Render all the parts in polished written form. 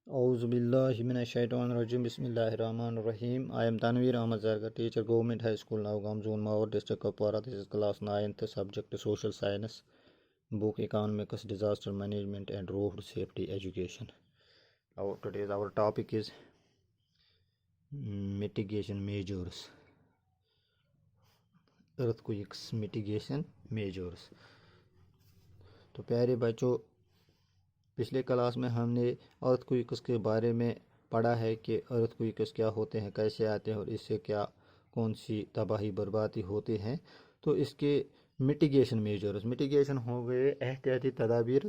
Auzu billahi mineşşeytanirracim. Bismillahirrahmanirrahim. I am Tanveer Ahmad Zargar, teacher, Government High School, Navgam Zone, Mawar District, Kupwara. This is class 9th, subject Social Science, book Economics, Disaster Management and Road Safety Education. Our topic is mitigation measures. Earthquakes mitigation measures. تو پیارے بچوں، پچھلے class میں ہم نے ارتھ کے بارے میں پڑھا ہے کہ ارتھ کیا ہوتے ہیں، کیسے آتے ہیں اور اس سے کون سی تباہی بربادی ہوتی ہیں۔ تو اس کے میٹیگیشن ہو گئے احتیاطی تدابیر،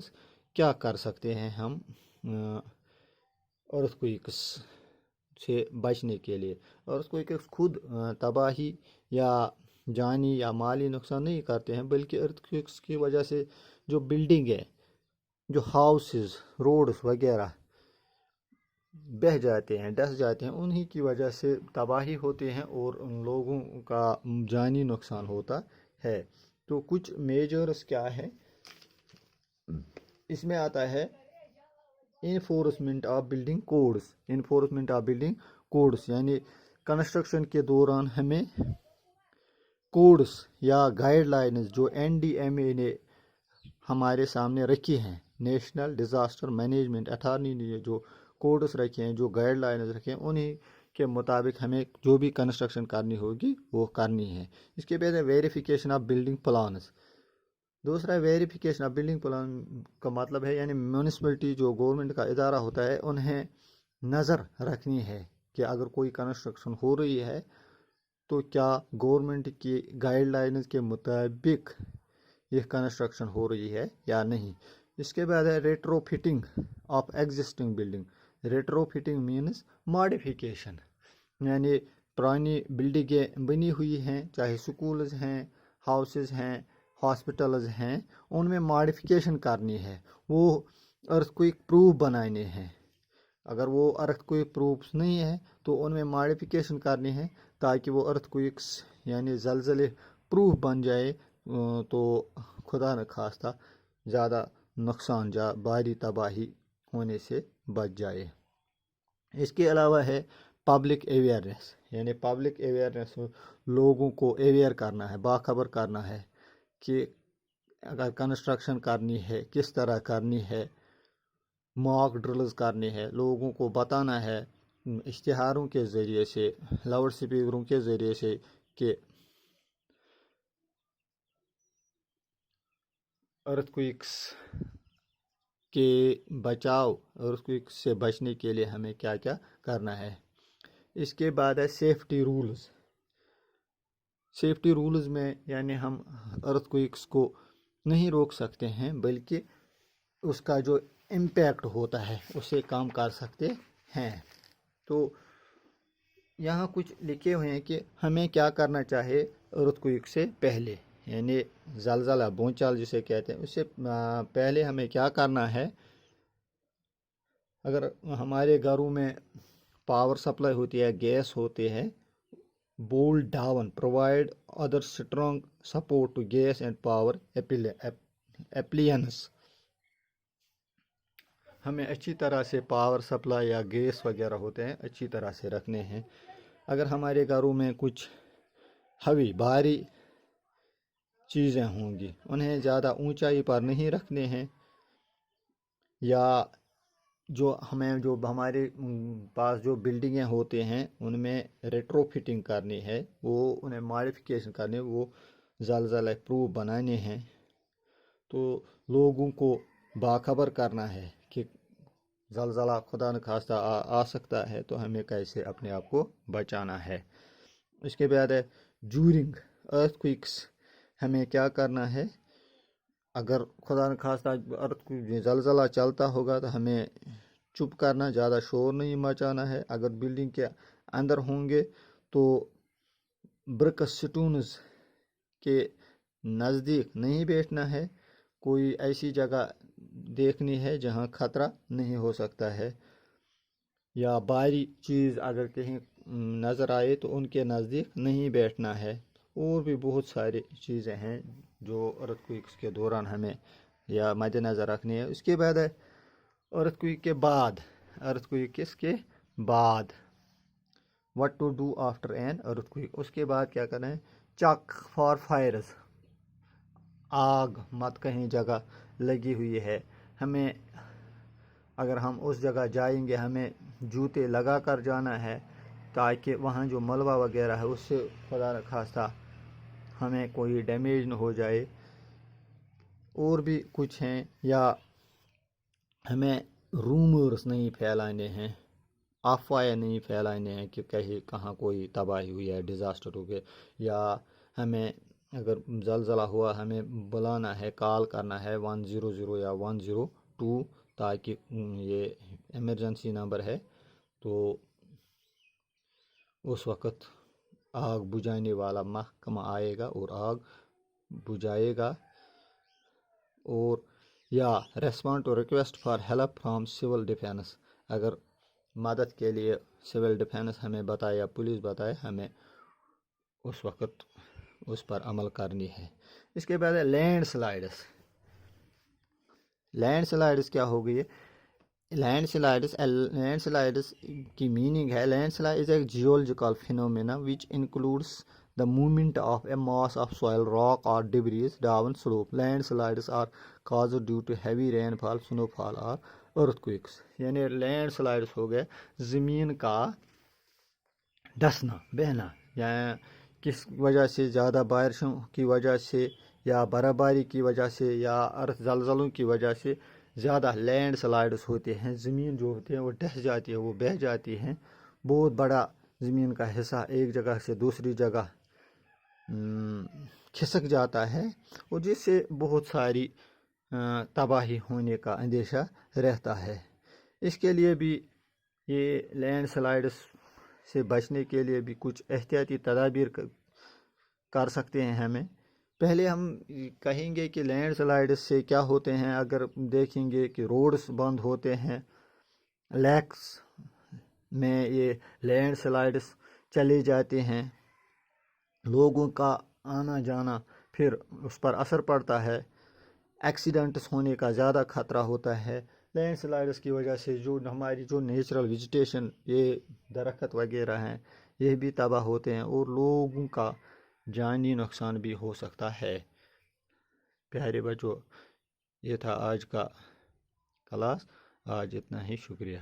کیا کر سکتے ہیں ہم ارتھ سے بچنے کے لیے۔ ارتھ خود تباہی یا جانی یا مالی نقصان نہیں کرتے ہیں، بلکہ ارتھ کی وجہ سے جو بلڈنگ ہے، جو ہاؤسز، روڈز وغیرہ بہہ جاتے ہیں، ڈس جاتے ہیں، انہی کی وجہ سے تباہی ہوتی ہیں اور ان لوگوں کا جانی نقصان ہوتا ہے۔ تو کچھ میجرز کیا ہے اس میں آتا ہے انفورسمنٹ آف بلڈنگ کوڈز، یعنی کنسٹرکشن کے دوران ہمیں کوڈز یا گائیڈ لائنز جو NDMA نے ہمارے سامنے رکھی ہیں، نیشنل ڈیزاسٹر مینجمنٹ اتھارٹی نے جو کوڈز رکھے ہیں، جو گائیڈ لائنز رکھے ہیں، انہی کے مطابق ہمیں جو بھی کنسٹرکشن کرنی ہوگی وہ کرنی ہے۔ اس کے بعد ہے ویریفیکیشن آف بلڈنگ پلانز۔ دوسرا ویریفیکیشن آف بلڈنگ پلان کا مطلب ہے یعنی میونسپلٹی جو گورنمنٹ کا ادارہ ہوتا ہے، انہیں نظر رکھنی ہے کہ اگر کوئی کنسٹرکشن ہو رہی ہے تو کیا گورنمنٹ کی گائیڈ لائنز کے مطابق یہ کنسٹرکشن ہو رہی ہے یا نہیں۔ اس کے بعد ہے retrofitting of existing building. Retrofitting means modification, یعنی پرانی بلڈنگیں بنی ہوئی ہیں، چاہے سکولز ہیں، ہاؤسز ہیں، ہاسپٹلز ہیں، ان میں ماڈیفیکیشن کرنی ہے، وہ ارتھ پروف بنانے ہیں۔ اگر وہ ارتھ پروفس نہیں ہے تو ان میں ماڈیفیکیشن کرنی ہے تاکہ وہ ارتھ یعنی زلزلے پروف بن جائے، تو خدا نخواستہ زیادہ نقصان بھاری تباہی ہونے سے بچ جائے۔ اس کے علاوہ ہے پبلک اویئرنیس، یعنی پبلک اویئرنیس لوگوں کو اویئر کرنا ہے، باخبر کرنا ہے کہ اگر کنسٹرکشن کرنی ہے کس طرح کرنی ہے، موک ڈرلز کرنی ہے، لوگوں کو بتانا ہے اشتہاروں کے ذریعے سے، لاؤڈ سپیکروں کے ذریعے سے کہ ارتھ کے ارتھ سے بچنے کے لیے ہمیں کیا کیا کرنا ہے۔ اس کے بعد ہے سیفٹی رولز میں یعنی ہم ارتھ کو نہیں روک سکتے ہیں، بلکہ اس کا جو امپیکٹ ہوتا ہے اسے کم کر سکتے ہیں۔ تو یہاں کچھ لکھے ہوئے ہیں کہ ہمیں کیا کرنا چاہیے ارتھ سے پہلے، یعنی زلزلہ بونچال جسے کہتے ہیں، اس سے پہلے ہمیں کیا کرنا ہے۔ اگر ہمارے گھروں میں پاور سپلائی ہوتی ہے، گیس ہوتے ہیں، bolt down provide other strong support to gas and power appliance. ہمیں اچھی طرح سے پاور سپلائی یا گیس وغیرہ ہوتے ہیں اچھی طرح سے رکھنے ہیں۔ اگر ہمارے گھروں میں کچھ بھاری چیزیں ہوں گی، انہیں زیادہ اونچائی پر نہیں رکھنے ہیں، یا جو ہمارے پاس جو بلڈنگیں ہوتے ہیں ان میں ریٹرو فٹنگ کرنی ہے، وہ انہیں ماڈیفیکیشن کرنے، وہ زلزلہ پروف بنانے ہیں، تو لوگوں کو باخبر کرنا ہے کہ زلزلہ خدا نخواستہ آ سکتا ہے، تو ہمیں کیسے اپنے آپ کو بچانا ہے۔ اس کے بعد ہے جورنگ ارتھ ہمیں کیا کرنا ہے۔ اگر خدا نخواستہ زلزلہ چلتا ہوگا تو ہمیں چپ کرنا، زیادہ شور نہیں مچانا ہے۔ اگر بلڈنگ کے اندر ہوں گے تو برکس سٹونز کے نزدیک نہیں بیٹھنا ہے، کوئی ایسی جگہ دیکھنی ہے جہاں خطرہ نہیں ہو سکتا ہے، یا بھاری چیز اگر کہیں نظر آئے تو ان کے نزدیک نہیں بیٹھنا ہے۔ اور بھی بہت ساری چیزیں ہیں جو ارتھ کے دوران ہمیں یا مد نظر رکھنی ہے۔ اس کے بعد ہے ارتھ کے بعد earthquakes کے بعد. what to do after an earthquake, اس کے بعد کیا کرنا ہے. check for fires, آگ مت کہیں جگہ لگی ہوئی ہے. ہمیں اگر ہم اس جگہ جائیں گے ہمیں جوتے لگا کر جانا ہے تاکہ وہاں جو ملبہ وغیرہ ہے اس سے خدا نخواستہ ہمیں کوئی ڈیمیج نہ ہو جائے. اور بھی کچھ ہیں. یا ہمیں رومرز نہیں پھیلانے ہیں، افواہیں نہیں پھیلانے ہیں کہ کہاں کوئی تباہی ہوئی ہے، ڈیزاسٹر ہو گیا. یا ہمیں اگر زلزلہ ہوا ہمیں بلانا ہے، کال کرنا ہے 100 یا 102 تاکہ یہ ایمرجنسی نمبر ہے. تو اس وقت آگ بجھانے والا محکمہ آئے گا اور آگ بجھائے گا. اور یا respond to request for help from civil defence, اگر مدد کے لیے سول ڈیفینس ہمیں بتائے یا پولیس بتائے ہمیں اس وقت اس پر عمل کرنی ہے. اس کے بعد ہے لینڈ سلائڈس. لینڈ سلائڈس کیا ہو گئی ہے؟ لینڈ سلائڈس کی میننگ ہے landslide is a geological phenomena which includes the movement of a mass of soil, rock or debris down slope. Landslides are caused due to heavy rainfall, snowfall or earthquakes. یعنی land slides ہو گئے زمین کا ڈسنا، بہنا، یا کس وجہ سے زیادہ بارشوں کی وجہ سے یا برف باری کی وجہ سے یا ارتھ زلزلوں کی وجہ سے زیادہ لینڈ سلائڈس ہوتے ہیں. زمین جو ہوتی ہے وہ ڈس جاتی ہے، وہ بہہ جاتی ہیں. بہت بڑا زمین کا حصہ ایک جگہ سے دوسری جگہ کھسک جاتا ہے اور جس سے بہت ساری تباہی ہونے کا اندیشہ رہتا ہے. اس کے لیے بھی یہ لینڈ سلائڈس سے بچنے کے لیے بھی کچھ احتیاطی تدابیر کر سکتے ہیں. ہمیں پہلے ہم کہیں گے کہ لینڈ سلائڈس سے کیا ہوتے ہیں. اگر دیکھیں گے کہ روڈز بند ہوتے ہیں، لیکس میں یہ لینڈ سلائڈس چلے جاتے ہیں، لوگوں کا آنا جانا پھر اس پر اثر پڑتا ہے، ایکسیڈنٹس ہونے کا زیادہ خطرہ ہوتا ہے. لینڈ سلائڈس کی وجہ سے جو ہماری جو نیچرل ویجیٹیشن، یہ درخت وغیرہ ہیں، یہ بھی تباہ ہوتے ہیں اور لوگوں کا جانی نقصان بھی ہو سکتا ہے. پیارے بچوں، یہ تھا آج کا کلاس. آج اتنا ہی، شکریہ.